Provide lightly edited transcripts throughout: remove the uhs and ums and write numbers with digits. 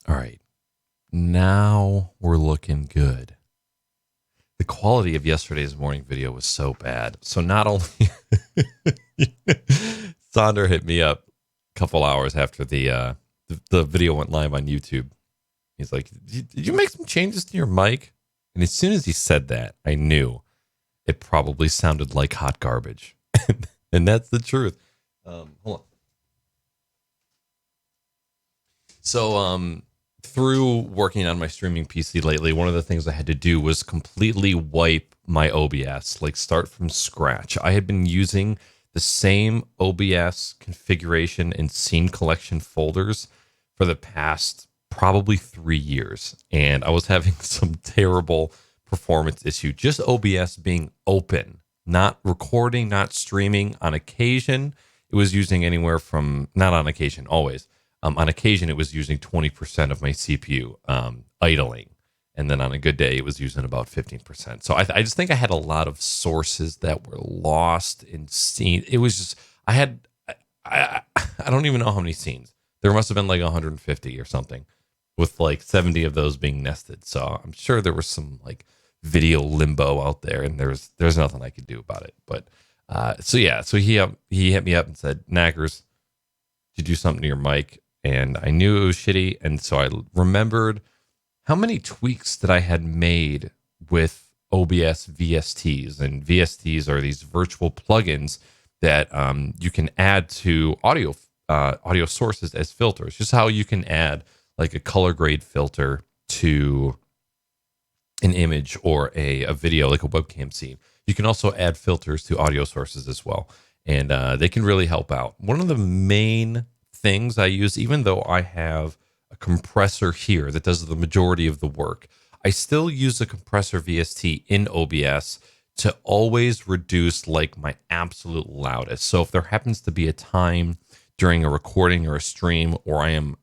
All right. Now we're looking good. The quality of yesterday's morning video was so bad. So not only Sonder hit me up a couple hours after the video went live on YouTube. He's like, "Did you make some changes to your mic?" And as soon as he said that, I knew it probably sounded like hot garbage. And that's the truth. Hold on. So, through working on my streaming PC lately, one of the things I had to do was completely wipe my OBS, like start from scratch. I had been using the same OBS configuration and scene collection folders for the past probably 3 years. And I was having some terrible performance issue, just OBS being open, not recording, not streaming. On occasion, it was using anywhere from, not on occasion, always on occasion, it was using 20% of my CPU idling. And then on a good day, it was using about 15%. So I just think I had a lot of sources that were lost in scenes. It was just, I don't even know how many scenes. There must have been like 150 or something, with like 70 of those being nested. So I'm sure there was some like video limbo out there, and there's nothing I could do about it. But so yeah, so he hit me up and said, "Knackers, did you do something to your mic?" And I knew it was shitty. And so I remembered how many tweaks that I had made with OBS VSTs. And VSTs are these virtual plugins that you can add to audio sources as filters. Just how you can add like a color grade filter to an image or a video, like a webcam scene. You can also add filters to audio sources as well. And they can really help out. One of the main things I use, even though I have a compressor here that does the majority of the work, I still use a compressor VST in OBS to always reduce like my absolute loudest. So if there happens to be a time during a recording or a stream where I am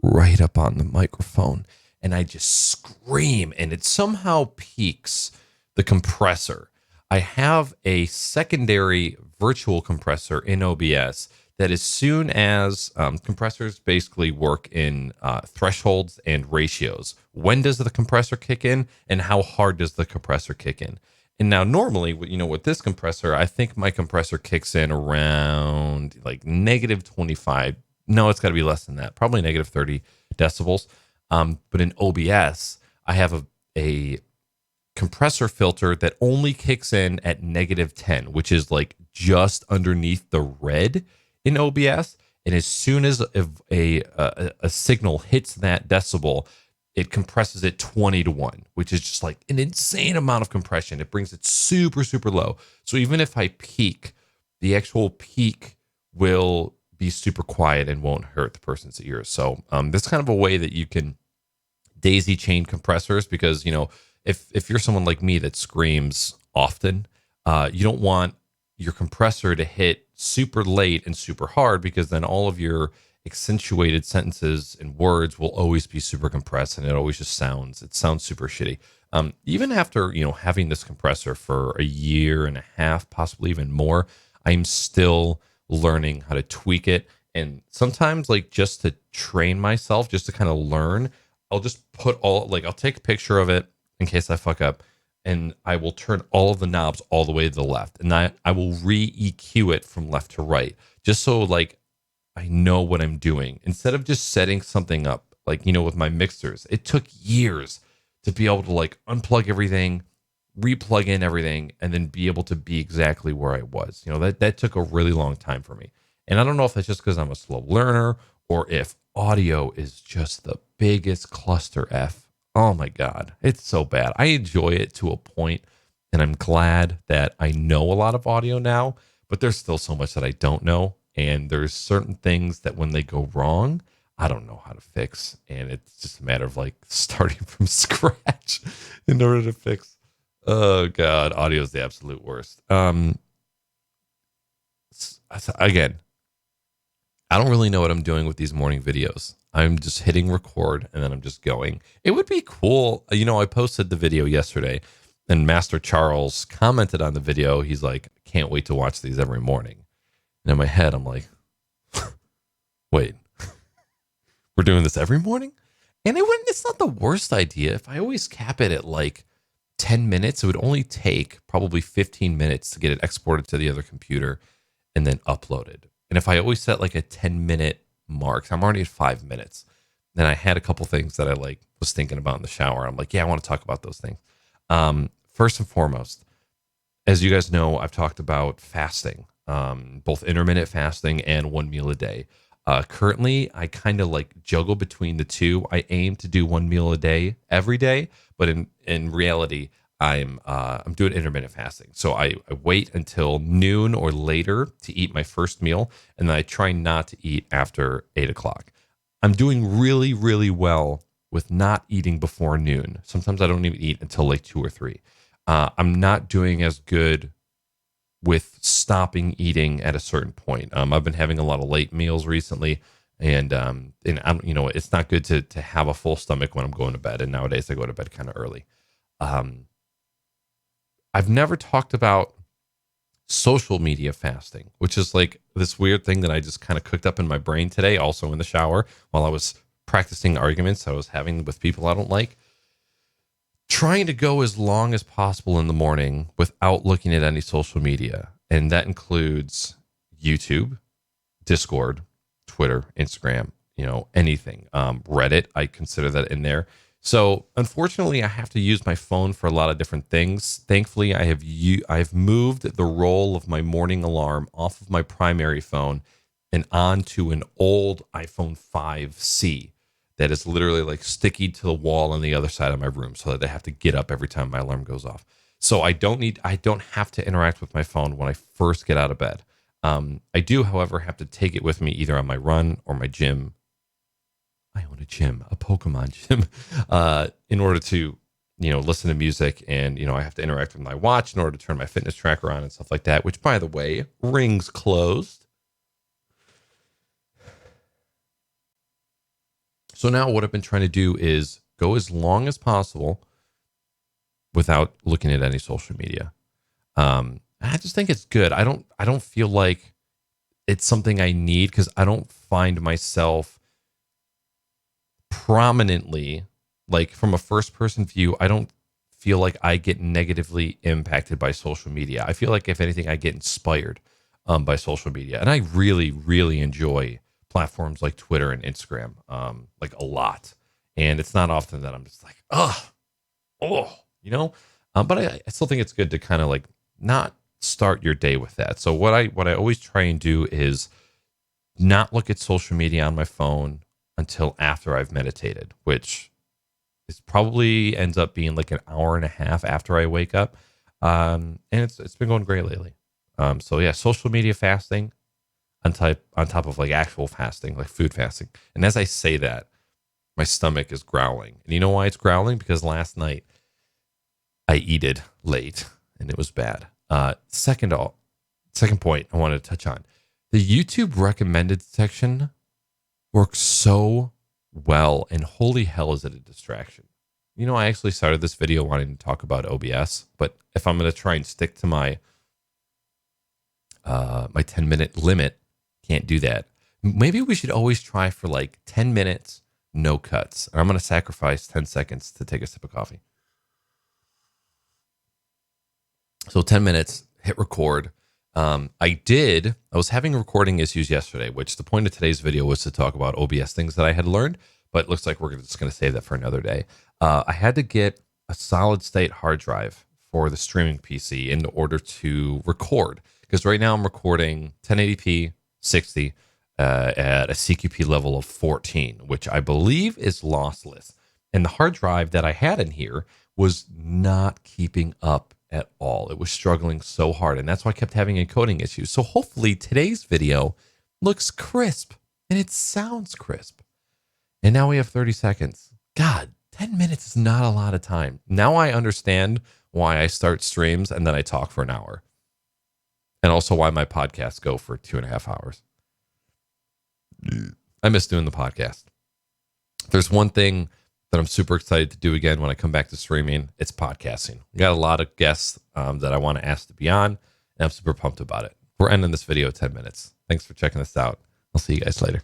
right up on the microphone and I just scream and it somehow peaks the compressor, I have a secondary virtual compressor in OBS that as soon as compressors basically work in thresholds and ratios. When does the compressor kick in, and how hard does the compressor kick in? And now normally, with this compressor, I think my compressor kicks in around like negative 25. No, it's got to be less than that. Probably negative 30 decibels. But in OBS, I have a compressor filter that only kicks in at negative 10, which is like just underneath the red in OBS. And as soon as a signal hits that decibel, it compresses it 20 to 1, which is just like an insane amount of compression. It brings it super, super low. So even if I peak, the actual peak will be super quiet and won't hurt the person's ears. So that's kind of a way that you can daisy chain compressors, because, if you're someone like me that screams often, you don't want your compressor to hit super late and super hard, because then all of your accentuated sentences and words will always be super compressed, and it sounds super shitty. Even after having this compressor for a year and a half, possibly even more, I'm still learning how to tweak it. And sometimes, like, just to train myself, just to kind of learn, I'll just I'll take a picture of it in case I fuck up, and I will turn all of the knobs all the way to the left, and I will re-EQ it from left to right, just so like I know what I'm doing, instead of just setting something up like, with my mixers. It took years to be able to like unplug everything, replug in everything, and then be able to be exactly where I was. That took a really long time for me. And I don't know if that's just because I'm a slow learner, or if audio is just the biggest cluster F. Oh my God, it's so bad. I enjoy it to a point, and I'm glad that I know a lot of audio now, but there's still so much that I don't know. And there's certain things that when they go wrong, I don't know how to fix. And it's just a matter of like starting from scratch in order to fix. Oh God, audio is the absolute worst. Again, I don't really know what I'm doing with these morning videos. I'm just hitting record and then I'm just going. It would be cool. I posted the video yesterday, and Master Charles commented on the video. He's like, "Can't wait to watch these every morning." And in my head, I'm like, wait, we're doing this every morning? And it's not the worst idea. If I always cap it at like 10 minutes, it would only take probably 15 minutes to get it exported to the other computer and then uploaded. And if I always set like a 10-minute mark, I'm already at 5 minutes. Then I had a couple things that I like was thinking about in the shower. I'm like, yeah, I want to talk about those things. First and foremost, as you guys know, I've talked about fasting, both intermittent fasting and one meal a day. Currently, I kind of like juggle between the two. I aim to do one meal a day every day, but in reality, I'm doing intermittent fasting. So I wait until noon or later to eat my first meal, and then I try not to eat after 8 o'clock. I'm doing really, really well with not eating before noon. Sometimes I don't even eat until like 2 or 3. I'm not doing as good with stopping eating at a certain point. I've been having a lot of late meals recently, and it's not good to have a full stomach when I'm going to bed. And nowadays I go to bed kind of early. I've never talked about social media fasting, which is like this weird thing that I just kind of cooked up in my brain today, also in the shower while I was practicing arguments I was having with people I don't like. Trying to go as long as possible in the morning without looking at any social media. And that includes YouTube, Discord, Twitter, Instagram, anything. Reddit, I consider that in there. So unfortunately, I have to use my phone for a lot of different things. Thankfully, I've moved the role of my morning alarm off of my primary phone and onto an old iPhone 5C that is literally like sticky to the wall on the other side of my room, so that I have to get up every time my alarm goes off. So I don't have to interact with my phone when I first get out of bed. I do, however, have to take it with me either on my run or my gym. I own a gym, a Pokemon gym, in order to, listen to music, and, I have to interact with my watch in order to turn my fitness tracker on and stuff like that, which, by the way, rings closed. So now what I've been trying to do is go as long as possible without looking at any social media. I just think it's good. I don't feel like it's something I need, because I don't find myself prominently, like from a first person view, I don't feel like I get negatively impacted by social media. I feel like if anything, I get inspired by social media. And I really, really enjoy platforms like Twitter and Instagram, like a lot. And it's not often that I'm just like, but I still think it's good to kind of like not start your day with that. So what I always try and do is not look at social media on my phone until after I've meditated, which is probably ends up being like an hour and a half after I wake up. And it's been going great lately. So yeah, social media fasting on top of like actual fasting, like food fasting. And as I say that, my stomach is growling. And you know why it's growling? Because last night I eated late and it was bad. Second point I wanted to touch on. The YouTube recommended section works so well, and holy hell is it a distraction. I actually started this video wanting to talk about OBS, but if I'm going to try and stick to my 10-minute limit, can't do that. Maybe we should always try for like 10 minutes, no cuts. Or I'm going to sacrifice 10 seconds to take a sip of coffee. So 10 minutes, hit record. I was having recording issues yesterday, which the point of today's video was to talk about OBS things that I had learned, but it looks like we're just going to save that for another day. I had to get a solid state hard drive for the streaming PC in order to record, because right now I'm recording 1080p 60 at a CQP level of 14, which I believe is lossless. And the hard drive that I had in here was not keeping up at all. It was struggling so hard, and that's why I kept having encoding issues. So hopefully today's video looks crisp and it sounds crisp. And now we have 30 seconds. God, 10 minutes is not a lot of time. Now I understand why I start streams and then I talk for an hour. And also why my podcasts go for 2.5 hours. I miss doing the podcast. There's one thing that I'm super excited to do again when I come back to streaming. It's podcasting. We got a lot of guests that I want to ask to be on, and I'm super pumped about it. We're ending this video at 10 minutes. Thanks for checking this out. I'll see you guys later.